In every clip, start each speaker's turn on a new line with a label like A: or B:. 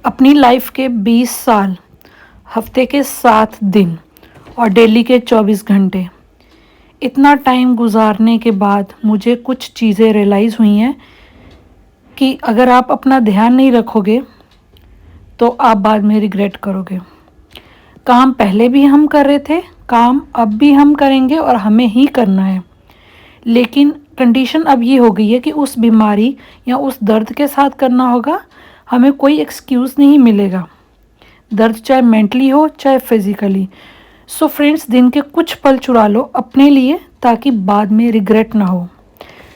A: अपनी लाइफ के 20 साल, हफ्ते के 7 दिन और डेली के 24 घंटे, इतना टाइम गुजारने के बाद मुझे कुछ चीज़ें रियलाइज़ हुई हैं कि अगर आप अपना ध्यान नहीं रखोगे तो आप बाद में रिग्रेट करोगे। काम पहले भी हम कर रहे थे, काम अब भी हम करेंगे और हमें ही करना है, लेकिन कंडीशन अब ये हो गई है कि उस बीमारी या उस दर्द के साथ करना होगा। हमें कोई एक्सक्यूज़ नहीं मिलेगा, दर्द चाहे मेंटली हो चाहे फिज़िकली। सो फ्रेंड्स, दिन के कुछ पल चुरा लो अपने लिए ताकि बाद में रिग्रेट ना हो।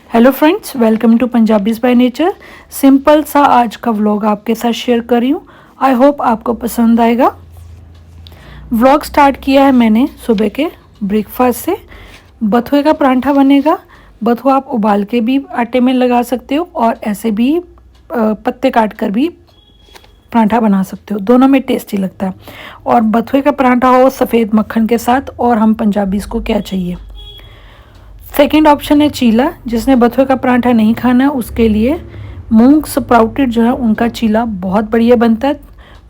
A: Hello friends, welcome to Punjabis by nature. Simple सा आज का व्लॉग आपके साथ शेयर कर रही हूँ। आई होप आपको पसंद आएगा। व्लॉग स्टार्ट किया है मैंने सुबह के ब्रेकफास्ट से। बथुए का परांठा बनेगा। बथुआ आप उबाल के भी आटे में लगा सकते हो और ऐसे भी पत्ते काट कर भी परांठा बना सकते हो, दोनों में टेस्टी लगता है। और बथुए का परांठा हो सफ़ेद मक्खन के साथ, और हम पंजाबीज़ को क्या चाहिए। सेकंड ऑप्शन है चीला। जिसने बथुए का परांठा नहीं खाना है उसके लिए मूंग स्प्राउटेड जो है उनका चीला बहुत बढ़िया बनता है।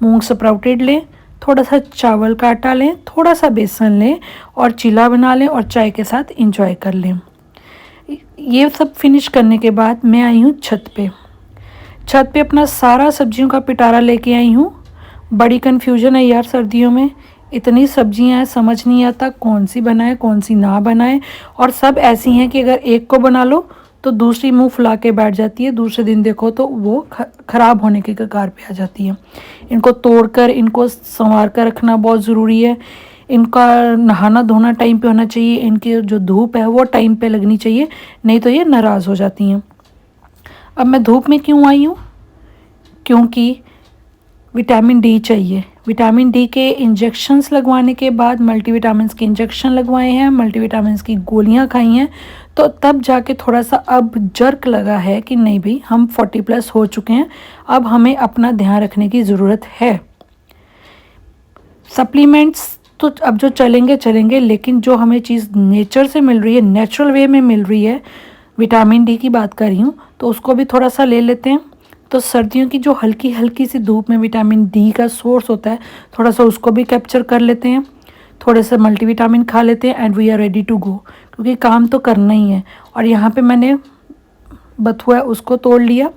A: मूंग स्प्राउटेड लें, थोड़ा सा चावल का आटा लें, थोड़ा सा बेसन लें और चीला बना लें और चाय के साथ इंजॉय कर लें। ये सब फिनिश करने के बाद मैं आई हूँ छत पे अपना सारा सब्जियों का पिटारा लेके आई हूँ। बड़ी कन्फ्यूजन है यार, सर्दियों में इतनी सब्जियां हैं, समझ नहीं आता कौन सी बनाए कौन सी ना बनाए। और सब ऐसी हैं कि अगर एक को बना लो तो दूसरी मुंह फुला के बैठ जाती है, दूसरे दिन देखो तो वो ख़राब होने के कगार पे आ जाती है। इनको तोड़कर, इनको संवार कर रखना बहुत ज़रूरी है। इनका नहाना धोना टाइम पे होना चाहिए, इनकी जो धूप है वो टाइम पे लगनी चाहिए, नहीं तो ये नाराज़ हो जाती हैं। अब मैं धूप में क्यों आई हूँ? क्योंकि विटामिन डी चाहिए। विटामिन डी के इंजेक्शन्स लगवाने के बाद, मल्टीविटामिन्स के इंजेक्शन लगवाए हैं, मल्टीविटामिन्स की गोलियां खाई हैं, तो तब जाके थोड़ा सा अब जर्क लगा है कि नहीं भाई, हम 40+ हो चुके हैं, अब हमें अपना ध्यान रखने की ज़रूरत है। सप्लीमेंट्स तो अब जो चलेंगे, लेकिन जो हमें चीज़ नेचर से मिल रही है, नेचुरल वे में मिल रही है, विटामिन डी की बात कर रही हूँ, तो उसको भी थोड़ा सा ले लेते हैं। तो सर्दियों की जो हल्की हल्की सी धूप में विटामिन डी का सोर्स होता है, थोड़ा सा उसको भी कैप्चर कर लेते हैं, थोड़े से मल्टीविटामिन खा लेते हैं and we are ready to go, क्योंकि काम तो करना ही है। और यहाँ पे मैंने बथुआ उसको तोड़ लिया,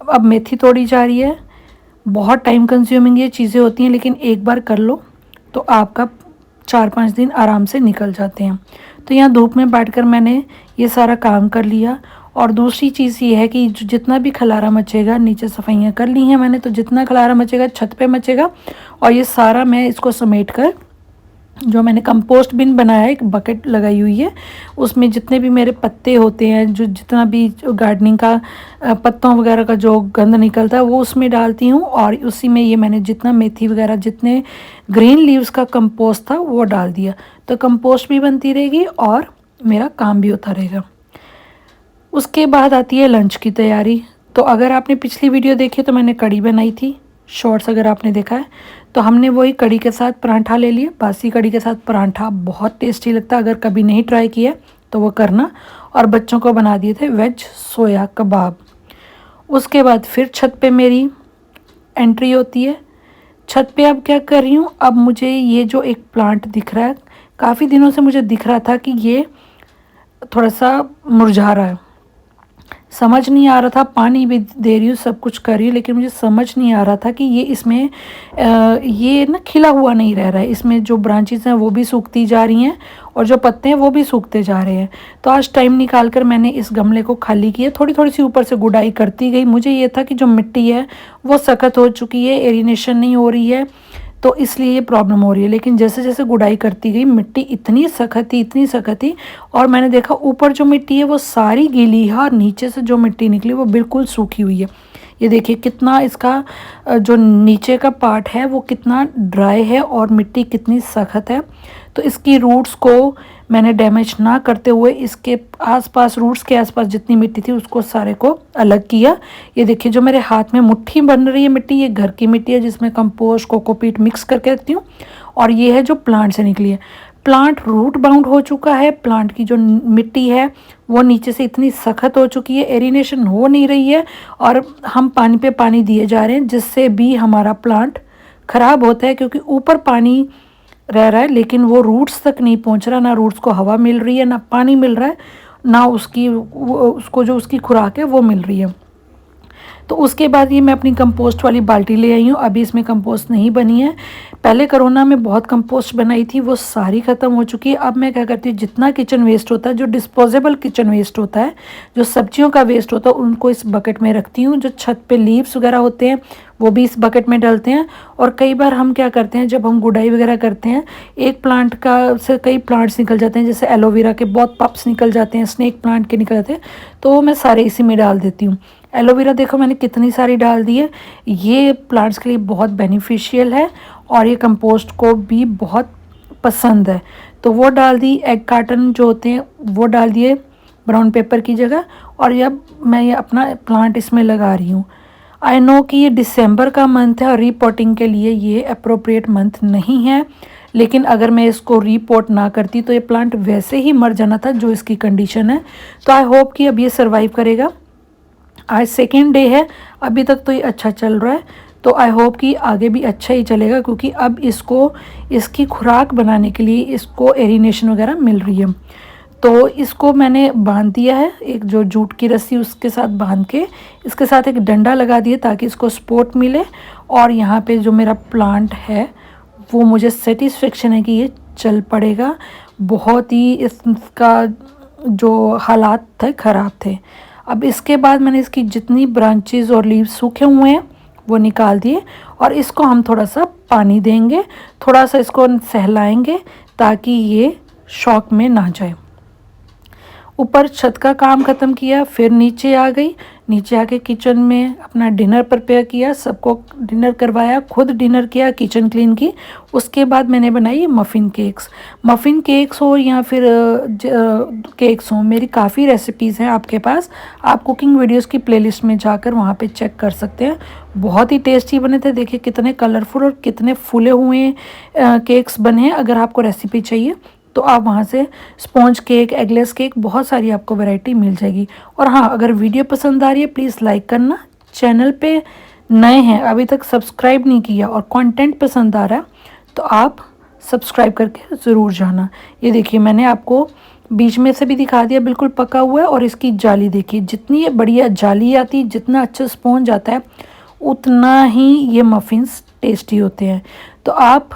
A: अब मेथी तोड़ी जा रही है। बहुत टाइम कंज्यूमिंग ये चीज़ें होती हैं, लेकिन एक बार कर लो तो आपका 4-5 दिन आराम से निकल जाते हैं। तो यहाँ धूप में बैठकर मैंने ये सारा काम कर लिया। और दूसरी चीज़ ये है कि जितना भी खलारा मचेगा, नीचे सफाइयाँ कर ली हैं मैंने, तो जितना खलारा मचेगा छत पे मचेगा। और ये सारा मैं इसको समेट कर, जो मैंने कंपोस्ट बिन बनाया है, एक बकेट लगाई हुई है, उसमें जितने भी मेरे पत्ते होते हैं, जो जितना भी गार्डनिंग का पत्तों वगैरह का जो गंद निकलता है वो उसमें डालती हूँ। और उसी में ये मैंने जितना मेथी वगैरह, जितने ग्रीन लीव्स का कंपोस्ट था वो डाल दिया, तो कंपोस्ट भी बनती रहेगी और मेरा काम भी होता रहेगा। उसके बाद आती है लंच की तैयारी। तो अगर आपने पिछली वीडियो देखी तो मैंने कड़ी बनाई थी, शॉर्ट्स अगर आपने देखा है तो हमने वही कड़ी के साथ परांठा ले लिया। बासी कड़ी के साथ परांठा बहुत टेस्टी लगता है, अगर कभी नहीं ट्राई किया तो वो करना। और बच्चों को बना दिए थे वेज सोया कबाब। उसके बाद फिर छत पे मेरी एंट्री होती है। छत पे अब क्या कर रही हूँ, अब मुझे ये जो एक प्लांट दिख रहा है, काफ़ी दिनों से मुझे दिख रहा था कि ये थोड़ा सा मुरझा रहा है, समझ नहीं आ रहा था। पानी भी दे रही हूँ, सब कुछ कर रही हूँ, लेकिन मुझे समझ नहीं आ रहा था कि ये इसमें ये ना खिला हुआ नहीं रह रहा है। इसमें जो ब्रांचेस हैं वो भी सूखती जा रही हैं और जो पत्ते हैं वो भी सूखते जा रहे हैं। तो आज टाइम निकाल कर मैंने इस गमले को खाली किया, थोड़ी थोड़ी सी ऊपर से गुड़ाई करती गई। मुझे ये था कि जो मिट्टी है वो सख्त हो चुकी है, एरिनेशन नहीं हो रही है, तो इसलिए ये प्रॉब्लम हो रही है। लेकिन जैसे जैसे गुड़ाई करती गई, मिट्टी इतनी सख्त थी और मैंने देखा ऊपर जो मिट्टी है वो सारी गीली है और नीचे से जो मिट्टी निकली वो बिल्कुल सूखी हुई है। ये देखिए कितना इसका जो नीचे का पार्ट है वो कितना ड्राई है और मिट्टी कितनी सख्त है। तो इसकी रूट्स को मैंने डैमेज ना करते हुए इसके आसपास, रूट्स के आसपास जितनी मिट्टी थी उसको सारे को अलग किया। ये देखिए जो मेरे हाथ में मुट्ठी बन रही है मिट्टी, ये घर की मिट्टी है जिसमें कंपोस्ट कोकोपीट मिक्स करके रखती हूँ। और ये है जो प्लांट से निकली है। प्लांट रूट बाउंड हो चुका है, प्लांट की जो मिट्टी है वो नीचे से इतनी सख्त हो चुकी है, एरिनेशन हो नहीं रही है और हम पानी पे पानी दिए जा रहे हैं, जिससे भी हमारा प्लांट ख़राब होता है, क्योंकि ऊपर पानी रह रहा है लेकिन वो रूट्स तक नहीं पहुंच रहा, ना रूट्स को हवा मिल रही है, ना पानी मिल रहा है, ना उसको जो उसकी खुराक है वो मिल रही है। तो उसके बाद ये मैं अपनी कंपोस्ट वाली बाल्टी ले आई हूँ। अभी इसमें कंपोस्ट नहीं बनी है। पहले कोरोना में बहुत कंपोस्ट बनाई थी, वो सारी ख़त्म हो चुकी है। अब मैं क्या करती हूँ, जितना किचन वेस्ट होता है, जो डिस्पोजेबल किचन वेस्ट होता है, जो सब्जियों का वेस्ट होता है, उनको इस बकेट में रखती हूँ। जो छत पे लीव्स वगैरह होते हैं वो भी इस बकेट में डालते हैं। और कई बार हम क्या करते हैं, जब हम गुड़ाई वगैरह करते हैं, एक प्लांट का से कई प्लांट्स निकल जाते हैं, जैसे एलोवेरा के बहुत पप्स निकल जाते हैं, स्नेक प्लांट के निकल जाते हैं, तो मैं सारे इसी में डाल देती हूँ। एलोवेरा देखो मैंने कितनी सारी डाल दी है। ये प्लांट्स के लिए बहुत बेनिफिशियल है और ये कंपोस्ट को भी बहुत पसंद है, तो वो डाल दी। एग कार्टन जो होते हैं वो डाल दिए ब्राउन पेपर की जगह। और अब मैं ये अपना प्लांट इसमें लगा रही हूँ। आई नो कि ये दिसंबर का मंथ है और रीपॉटिंग के लिए ये अप्रोप्रिएट मंथ नहीं है, लेकिन अगर मैं इसको रीपॉट ना करती तो ये प्लांट वैसे ही मर जाना था जो इसकी कंडीशन है। तो आई होप कि अब ये सर्वाइव करेगा। आज सेकेंड डे है, अभी तक तो ये अच्छा चल रहा है, तो आई होप कि आगे भी अच्छा ही चलेगा, क्योंकि अब इसको इसकी खुराक बनाने के लिए इसको एरिनेशन वगैरह मिल रही है। तो इसको मैंने बांध दिया है, एक जो जूट की रस्सी उसके साथ बांध के, इसके साथ एक डंडा लगा दिया ताकि इसको सपोर्ट मिले। और यहाँ पे जो मेरा प्लांट है वो मुझे सेटिस्फेक्शन है कि ये चल पड़ेगा। बहुत ही इसका जो हालात थे ख़राब थे। अब इसके बाद मैंने इसकी जितनी ब्रांचेस और लीव्स सूखे हुए हैं वो निकाल दिए और इसको हम थोड़ा सा पानी देंगे, थोड़ा सा इसको सहलाएंगे ताकि ये शॉक में ना जाए। ऊपर छत का काम ख़त्म किया, फिर नीचे आ गई। नीचे आके किचन में अपना डिनर प्रिपेयर किया, सबको डिनर करवाया, खुद डिनर किया, किचन क्लीन की। उसके बाद मैंने बनाई मफ़िन केक्स। मफ़िन केक्स हो या फिर केक्स हो, मेरी काफ़ी रेसिपीज़ हैं आपके पास। आप कुकिंग वीडियोस की प्लेलिस्ट में जाकर वहाँ पे चेक कर सकते हैं। बहुत ही टेस्टी बने थे। देखिए कितने कलरफुल और कितने फूले हुए केक्स बने हैं। अगर आपको रेसिपी चाहिए तो आप वहाँ से स्पॉन्ज केक, एगलेस केक, बहुत सारी आपको वैरायटी मिल जाएगी। और हाँ, अगर वीडियो पसंद आ रही है प्लीज़ लाइक करना। चैनल पे नए हैं, अभी तक सब्सक्राइब नहीं किया और कंटेंट पसंद आ रहा है तो आप सब्सक्राइब करके ज़रूर जाना। ये देखिए मैंने आपको बीच में से भी दिखा दिया, बिल्कुल पका हुआ है। और इसकी जाली देखिए, जितनी ये बढ़िया जाली आती है, जितना अच्छा स्पॉन्ज आता है, उतना ही ये मफ़िन्स टेस्टी होते हैं। तो आप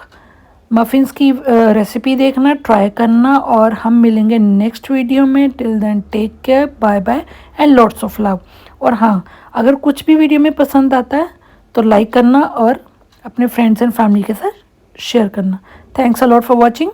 A: मफ़िन्स की रेसिपी देखना, ट्राई करना और हम मिलेंगे नेक्स्ट वीडियो में। Till then take care, bye bye and lots of love. और हाँ, अगर कुछ भी वीडियो में पसंद आता है तो लाइक करना और अपने फ्रेंड्स एंड फैमिली के साथ शेयर करना। Thanks a lot for watching.